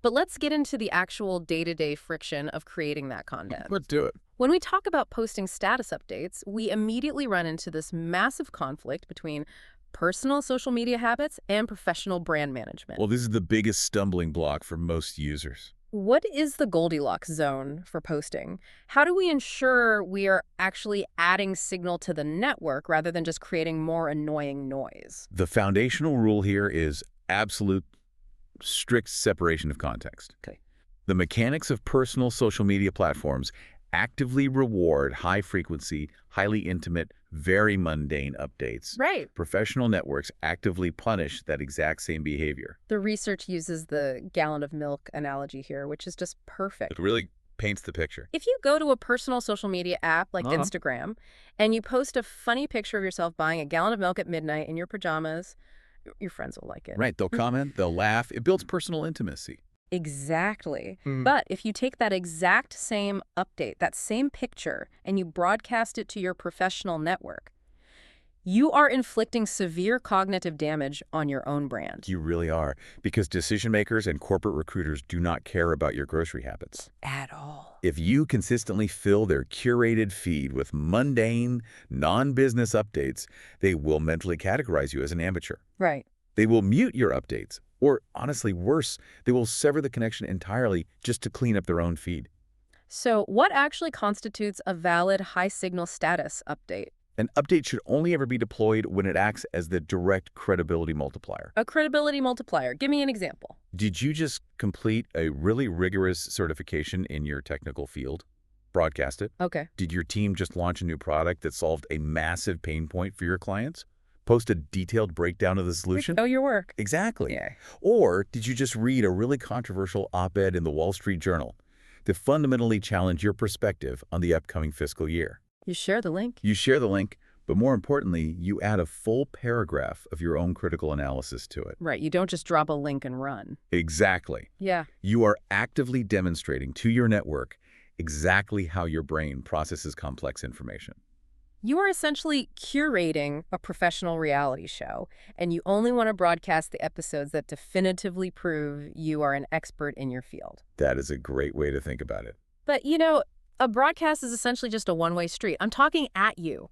But let's get into the actual day-to-day friction of creating that content. Let's do it. When we talk about posting status updates, we immediately run into this massive conflict between personal social media habits and professional brand management. Well, this is the biggest stumbling block for most users. What is the Goldilocks zone for posting? How do we ensure we are actually adding signal to the network rather than just creating more annoying noise? The foundational rule here is absolute, strict separation of context. Okay. The mechanics of personal social media platforms actively reward high-frequency, highly intimate, very mundane updates. Right. Professional networks actively punish that exact same behavior. The research uses the gallon of milk analogy here, which is just perfect. It really paints the picture. If you go to a personal social media app like Uh-huh. Instagram and you post a funny picture of yourself buying a gallon of milk at midnight in your pajamas, your friends will like it. Right, they'll comment, they'll laugh. It builds personal intimacy. Exactly. Mm. But if you take that exact same update, that same picture, and you broadcast it to your professional network, you are inflicting severe cognitive damage on your own brand. You really are, because decision makers and corporate recruiters do not care about your grocery habits. At all. If you consistently fill their curated feed with mundane, non-business updates, they will mentally categorize you as an amateur. Right. They will mute your updates, or honestly worse, they will sever the connection entirely just to clean up their own feed. So what actually constitutes a valid high signal status update? An update should only ever be deployed when it acts as the direct credibility multiplier. A credibility multiplier. Give me an example. Did you just complete a really rigorous certification in your technical field? Broadcast it? Okay. Did your team just launch a new product that solved a massive pain point for your clients? Post a detailed breakdown of the solution? Oh, your work. Exactly. Yeah. Or did you just read a really controversial op-ed in the Wall Street Journal that fundamentally challenged your perspective on the upcoming fiscal year? You share the link. You share the link, but more importantly, you add a full paragraph of your own critical analysis to it. Right. You don't just drop a link and run. Exactly. Yeah. You are actively demonstrating to your network exactly how your brain processes complex information. You are essentially curating a professional reality show, and you only want to broadcast the episodes that definitively prove you are an expert in your field. That is a great way to think about it. But, a broadcast is essentially just a one-way street. I'm talking at you.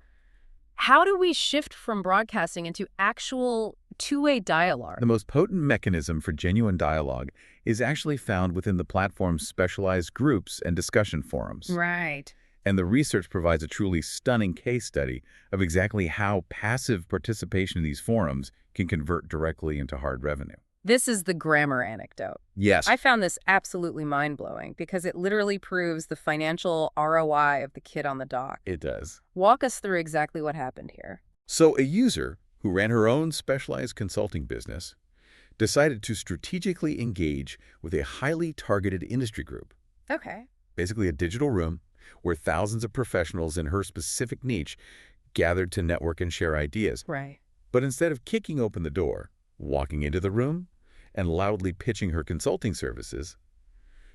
How do we shift from broadcasting into actual two-way dialogue? The most potent mechanism for genuine dialogue is actually found within the platform's specialized groups and discussion forums. Right. And the research provides a truly stunning case study of exactly how passive participation in these forums can convert directly into hard revenue. This is the grammar anecdote. Yes, I found this absolutely mind-blowing because it literally proves the financial ROI of the kid on the dock. it does. Walk us through exactly what happened here. So a user who ran her own specialized consulting business decided to strategically engage with a highly targeted industry group, Okay. basically a digital room where thousands of professionals in her specific niche gathered to network and share ideas. Right. But instead of kicking open the door, walking into the room, and loudly pitching her consulting services,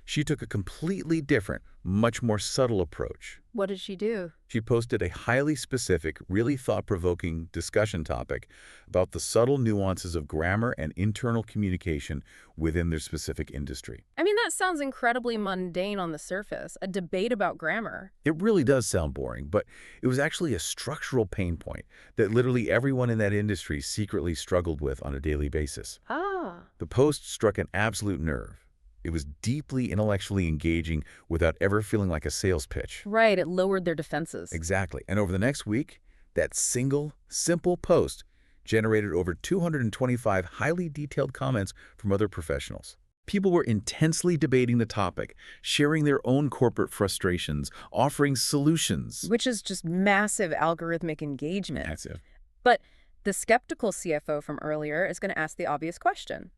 she took a completely different, much more subtle approach. What did she do? She posted a highly specific, really thought-provoking discussion topic about the subtle nuances of grammar and internal communication within their specific industry. I mean, that sounds incredibly mundane on the surface, a debate about grammar. It really does sound boring, but it was actually a structural pain point that literally everyone in that industry secretly struggled with on a daily basis. Ah. The post struck an absolute nerve. It was deeply intellectually engaging without ever feeling like a sales pitch. Right, it lowered their defenses. Exactly. And over the next week, that single, simple post generated over 225 highly detailed comments from other professionals. People were intensely debating the topic, sharing their own corporate frustrations, offering solutions. Which is just massive algorithmic engagement. Massive. But the skeptical CFO from earlier is going to ask the obvious question.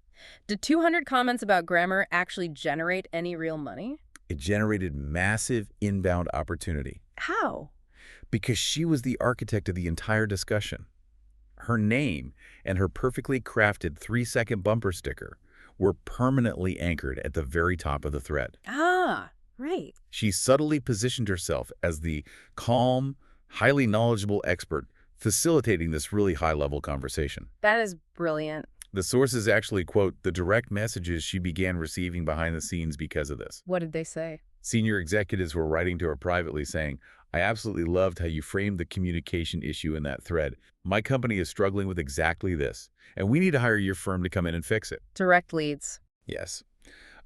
Did 200 comments about grammar actually generate any real money? It generated massive inbound opportunity How? because she was the architect of the entire discussion. Her name and her perfectly crafted 3-second bumper sticker were permanently anchored at the very top of the thread. Ah, right. She subtly positioned herself as the calm, highly knowledgeable expert facilitating this really high-level conversation. That is brilliant. The sources actually quote the direct messages she began receiving behind the scenes because of this. What did they say? Senior executives were writing to her privately saying, "I absolutely loved how you framed the communication issue in that thread. My company is struggling with exactly this, and we need to hire your firm to come in and fix it." Direct leads. Yes.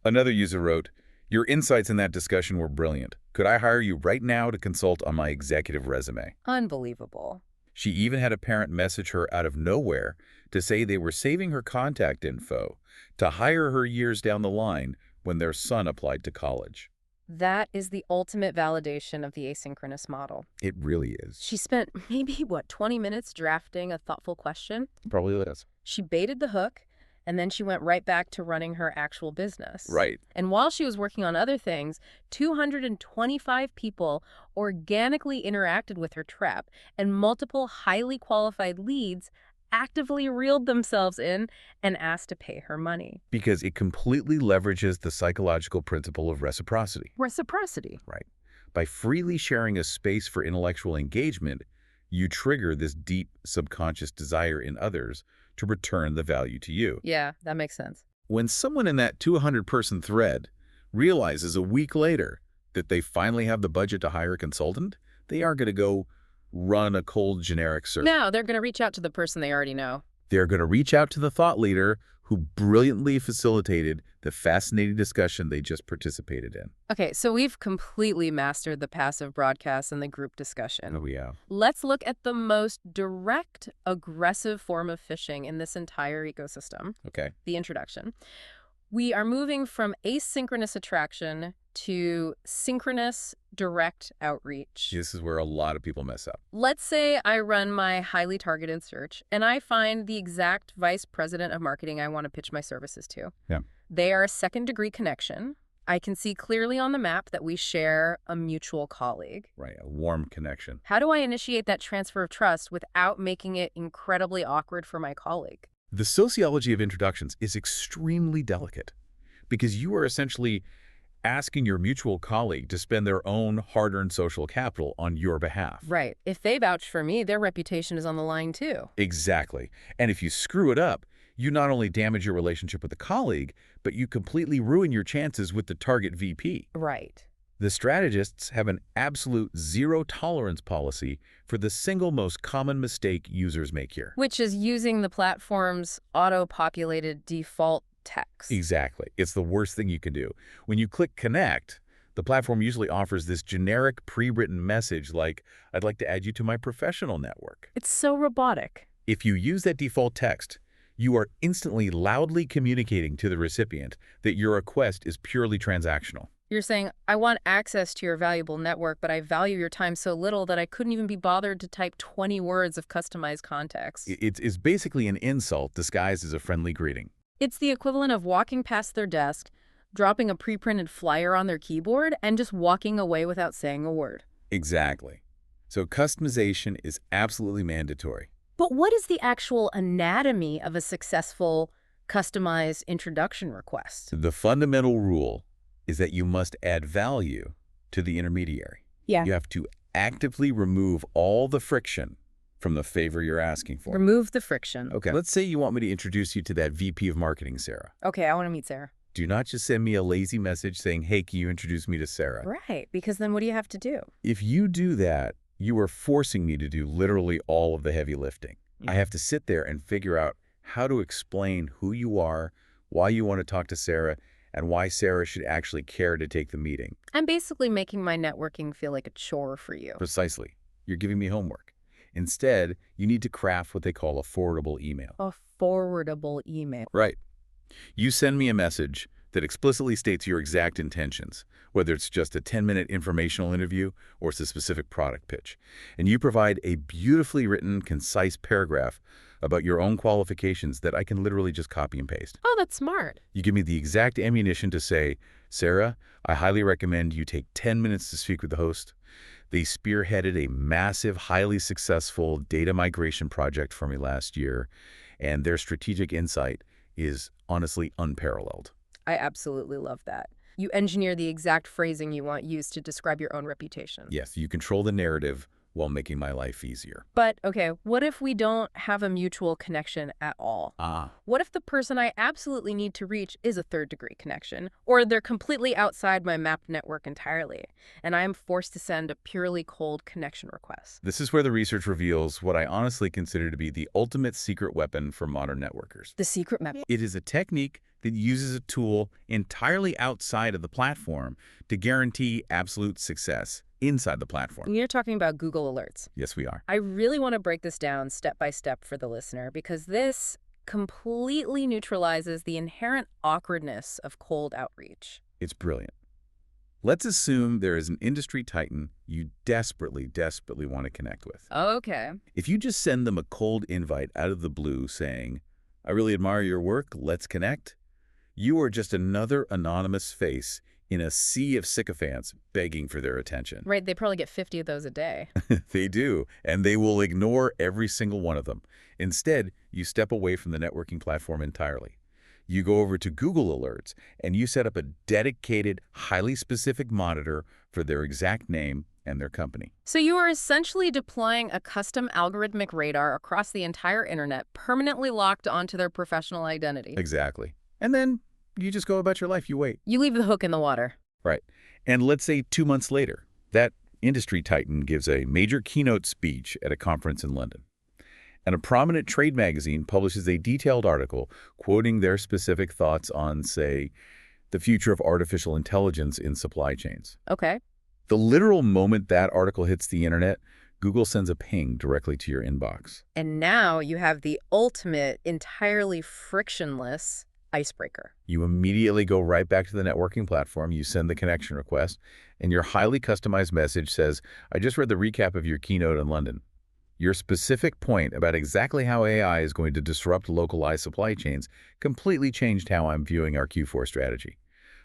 Another user wrote, "Your insights in that discussion were brilliant. Could I hire you right now to consult on my executive resume?" Unbelievable. She even had a parent message her out of nowhere to say they were saving her contact info to hire her years down the line when their son applied to college. That is the ultimate validation of the asynchronous model. It really is. She spent maybe, 20 minutes drafting a thoughtful question? Probably is. She baited the hook, and then she went right back to running her actual business. Right. And while she was working on other things, 225 people organically interacted with her trap, and multiple highly qualified leads actively reeled themselves in and asked to pay her money. Because it completely leverages the psychological principle of reciprocity. Reciprocity. Right. By freely sharing a space for intellectual engagement, you trigger this deep subconscious desire in others to return the value to you. Yeah, that makes sense. When someone in that 200-person thread realizes a week later that they finally have the budget to hire a consultant, they aren't going to go run a cold generic search. No, they're going to reach out to the person they already know. They're going to reach out to the thought leader who brilliantly facilitated the fascinating discussion they just participated in. Okay, so we've completely mastered the passive broadcast and the group discussion. Oh, yeah. Let's look at the most direct, aggressive form of phishing in this entire ecosystem, Okay. the introduction. We are moving from asynchronous attraction to synchronous direct outreach. This is where a lot of people mess up. Let's say I run my highly targeted search and I find the exact vice president of marketing I want to pitch my services to. Yeah. They are a second-degree connection. I can see clearly on the map that we share a mutual colleague. Right. A warm connection. How do I initiate that transfer of trust without making it incredibly awkward for my colleague? The sociology of introductions is extremely delicate because you are essentially asking your mutual colleague to spend their own hard-earned social capital on your behalf. Right. If they vouch for me, their reputation is on the line too. Exactly. And if you screw it up, you not only damage your relationship with the colleague, but you completely ruin your chances with the target VP. Right. The strategists have an absolute zero-tolerance policy for the single most common mistake users make here. Which is using the platform's auto-populated default text. Exactly. It's the worst thing you can do. When you click Connect, the platform usually offers this generic pre-written message like, I'd like to add you to my professional network. It's so robotic. If you use that default text, you are instantly loudly communicating to the recipient that your request is purely transactional. You're saying, I want access to your valuable network, but I value your time so little that I couldn't even be bothered to type 20 words of customized context. It's basically an insult disguised as a friendly greeting. It's the equivalent of walking past their desk, dropping a pre-printed flyer on their keyboard, and just walking away without saying a word. Exactly. So customization is absolutely mandatory. But what is the actual anatomy of a successful, customized introduction request? The fundamental rule is that you must add value to the intermediary. Yeah. You have to actively remove all the friction from the favor you're asking for. Remove the friction. Okay, let's say you want me to introduce you to that VP of marketing, Sarah. Okay, I want to meet Sarah. Do not just send me a lazy message saying, hey, can you introduce me to Sarah? Right, because then what do you have to do? If you do that, you are forcing me to do literally all of the heavy lifting. Yeah. I have to sit there and figure out how to explain who you are, why you want to talk to Sarah, and why Sarah should actually care to take the meeting. I'm basically making my networking feel like a chore for you. Precisely. You're giving me homework. Instead, you need to craft what they call a forwardable email. A forwardable email. Right. You send me a message that explicitly states your exact intentions, whether it's just a 10-minute informational interview or it's a specific product pitch. And you provide a beautifully written, concise paragraph about your own qualifications that I can literally just copy and paste. Oh, that's smart. You give me the exact ammunition to say, Sarah, I highly recommend you take 10 minutes to speak with the host. They spearheaded a massive, highly successful data migration project for me last year, and their strategic insight is honestly unparalleled. I absolutely love that. You engineer the exact phrasing you want used to describe your own reputation. Yes, you control the narrative while making my life easier. But, okay, what if we don't have a mutual connection at all? What if the person I absolutely need to reach is a third-degree connection, or they're completely outside my mapped network entirely, and I am forced to send a purely cold connection request? This is where the research reveals what I honestly consider to be the ultimate secret weapon for modern networkers. The secret map. It is a technique that uses a tool entirely outside of the platform to guarantee absolute success inside the platform. You're talking about Google Alerts. Yes, we are. I really want to break this down step by step for the listener because this completely neutralizes the inherent awkwardness of cold outreach. It's brilliant. Let's assume there is an industry titan you desperately want to connect with. Okay. If you just send them a cold invite out of the blue saying, I really admire your work, let's connect, you are just another anonymous face in a sea of sycophants begging for their attention. Right, they probably get 50 of those a day. They do, and they will ignore every single one of them. Instead, you step away from the networking platform entirely. You go over to Google Alerts, and you set up a dedicated, highly specific monitor for their exact name and their company. So you are essentially deploying a custom algorithmic radar across the entire internet, permanently locked onto their professional identity. Exactly. And then you just go about your life. You wait. You leave the hook in the water. Right. And let's say 2 months later, that industry titan gives a major keynote speech at a conference in London. And a prominent trade magazine publishes a detailed article quoting their specific thoughts on, say, the future of artificial intelligence in supply chains. Okay. The literal moment that article hits the internet, Google sends a ping directly to your inbox. And now you have the ultimate, entirely frictionless icebreaker. You immediately go right back to the networking platform, you send the connection request, and your highly customized message says, I just read the recap of your keynote in London. Your specific point about exactly how AI is going to disrupt localized supply chains completely changed how I'm viewing our Q4 strategy.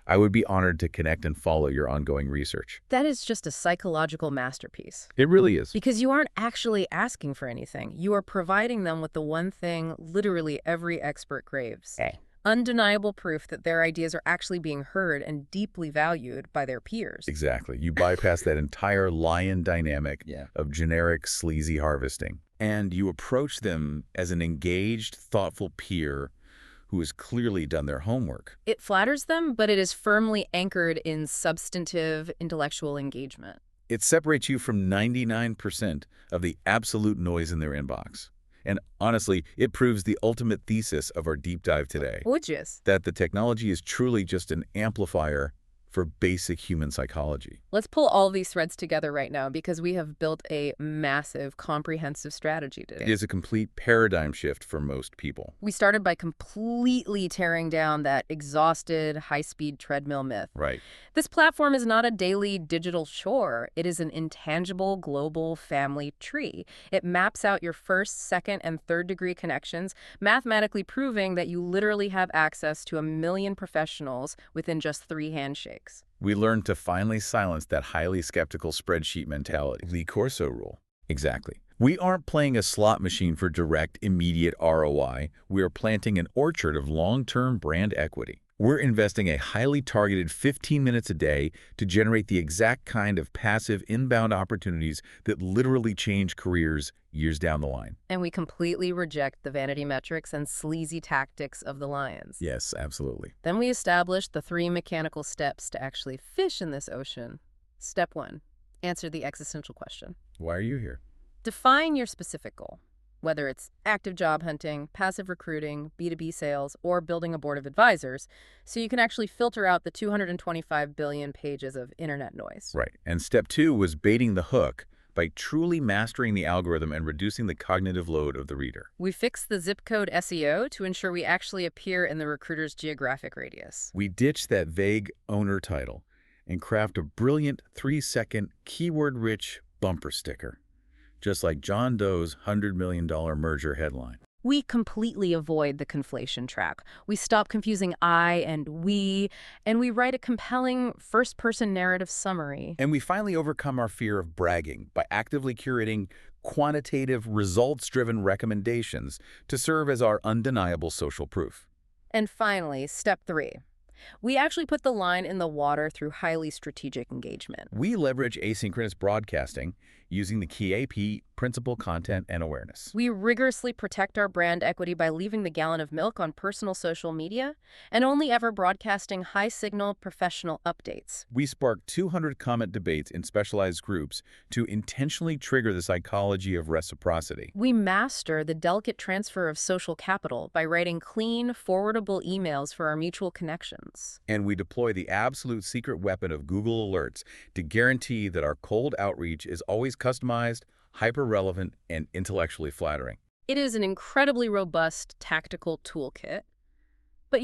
I would be honored to connect and follow your ongoing research. That is just a psychological masterpiece. It really is. Because you aren't actually asking for anything. You are providing them with the one thing literally every expert craves. Undeniable proof that their ideas are actually being heard and deeply valued by their peers. Exactly. You bypass that entire lion dynamic of generic, sleazy harvesting. And you approach them as an engaged, thoughtful peer who has clearly done their homework. It flatters them, but it is firmly anchored in substantive intellectual engagement. It separates you from 99% of the absolute noise in their inbox. And honestly, it proves the ultimate thesis of our deep dive today, Which is? that the technology is truly just an amplifier for basic human psychology. Let's pull all these threads together right now because we have built a massive, comprehensive strategy today. It is a complete paradigm shift for most people. We started by completely tearing down that exhausted, high-speed treadmill myth. Right. This platform is not a daily digital chore. It is an intangible global family tree. It maps out your first, second, and third-degree connections, mathematically proving that you literally have access to 1 million professionals within just 3 handshakes. We learned to finally silence that highly skeptical spreadsheet mentality. The Corso rule. Exactly. We aren't playing a slot machine for direct, immediate ROI. We are planting an orchard of long-term brand equity. We're investing a highly targeted 15 minutes a day to generate the exact kind of passive inbound opportunities that literally change careers years down the line. And we completely reject the vanity metrics and sleazy tactics of the lions. Yes, absolutely. Then we established the 3 mechanical steps to actually fish in this ocean. Step 1, answer the existential question. Why are you here? Define your specific goal, whether it's active job hunting, passive recruiting, B2B sales, or building a board of advisors, so you can actually filter out the 225 billion pages of internet noise. Right. And step 2 was baiting the hook by truly mastering the algorithm and reducing the cognitive load of the reader. We fixed the zip code SEO to ensure we actually appear in the recruiter's geographic radius. We ditched that vague owner title and craft a brilliant 3-second keyword-rich bumper sticker, just like John Doe's $100 million merger headline. We completely avoid the conflation trap. We stop confusing I and we write a compelling first-person narrative summary. And we finally overcome our fear of bragging by actively curating quantitative, results-driven recommendations to serve as our undeniable social proof. And finally, step 3. We actually put the line in the water through highly strategic engagement. We leverage asynchronous broadcasting using the key AP, principal content, and awareness. We rigorously protect our brand equity by leaving the gallon of milk on personal social media and only ever broadcasting high-signal professional updates. We spark 200 comment debates in specialized groups to intentionally trigger the psychology of reciprocity. We master the delicate transfer of social capital by writing clean, forwardable emails for our mutual connections. And we deploy the absolute secret weapon of Google Alerts to guarantee that our cold outreach is always customized, hyper-relevant, and intellectually flattering. It is an incredibly robust tactical toolkit. But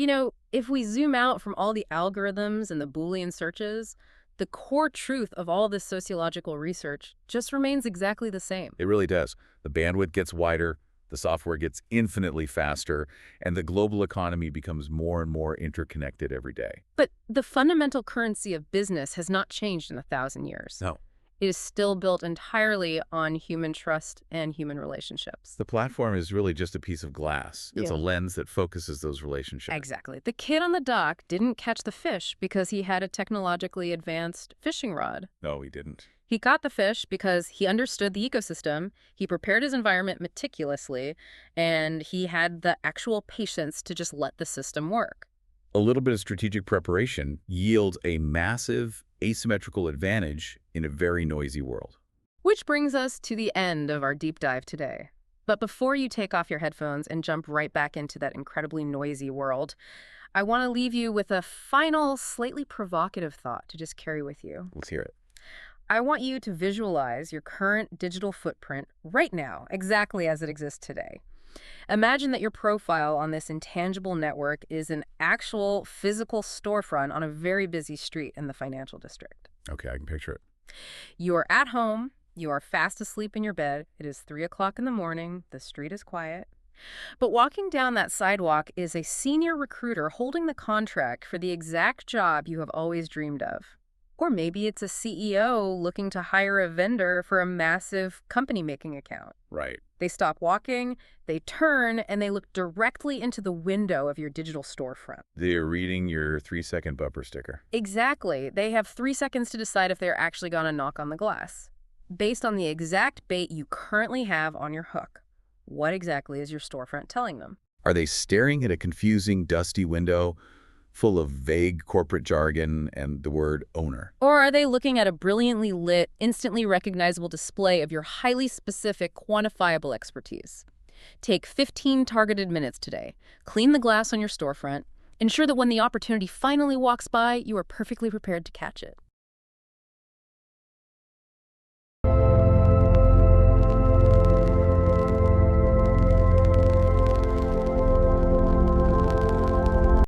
if we zoom out from all the algorithms and the Boolean searches, the core truth of all this sociological research just remains exactly the same. It really does. The bandwidth gets wider, the software gets infinitely faster, and the global economy becomes more and more interconnected every day. But the fundamental currency of business has not changed in 1,000 years. No. It is still built entirely on human trust and human relationships. The platform is really just a piece of glass. It's a Yeah. lens that focuses those relationships. Exactly. The kid on the dock didn't catch the fish because he had a technologically advanced fishing rod. No, he didn't. He caught the fish because he understood the ecosystem, he prepared his environment meticulously, and he had the actual patience to just let the system work. A little bit of strategic preparation yields a massive asymmetrical advantage in a very noisy world. Which brings us to the end of our deep dive today. But before you take off your headphones and jump right back into that incredibly noisy world, I want to leave you with a final, slightly provocative thought to just carry with you. Let's hear it. I want you to visualize your current digital footprint right now, exactly as it exists today. Imagine that your profile on this intangible network is an actual physical storefront on a very busy street in the financial district. Okay, I can picture it. You are at home, you are fast asleep in your bed, it is 3 o'clock in the morning, the street is quiet. But walking down that sidewalk is a senior recruiter holding the contract for the exact job you have always dreamed of. Or maybe it's a CEO looking to hire a vendor for a massive company-making account. Right. They stop walking, they turn, and they look directly into the window of your digital storefront. They're reading your 3-second bumper sticker. Exactly. They have 3 seconds to decide if they're actually going to knock on the glass. Based on the exact bait you currently have on your hook, what exactly is your storefront telling them? Are they staring at a confusing, dusty window full of vague corporate jargon and the word owner? Or are they looking at a brilliantly lit, instantly recognizable display of your highly specific, quantifiable expertise? Take 15 targeted minutes today. Clean the glass on your storefront. Ensure that when the opportunity finally walks by, you are perfectly prepared to catch it.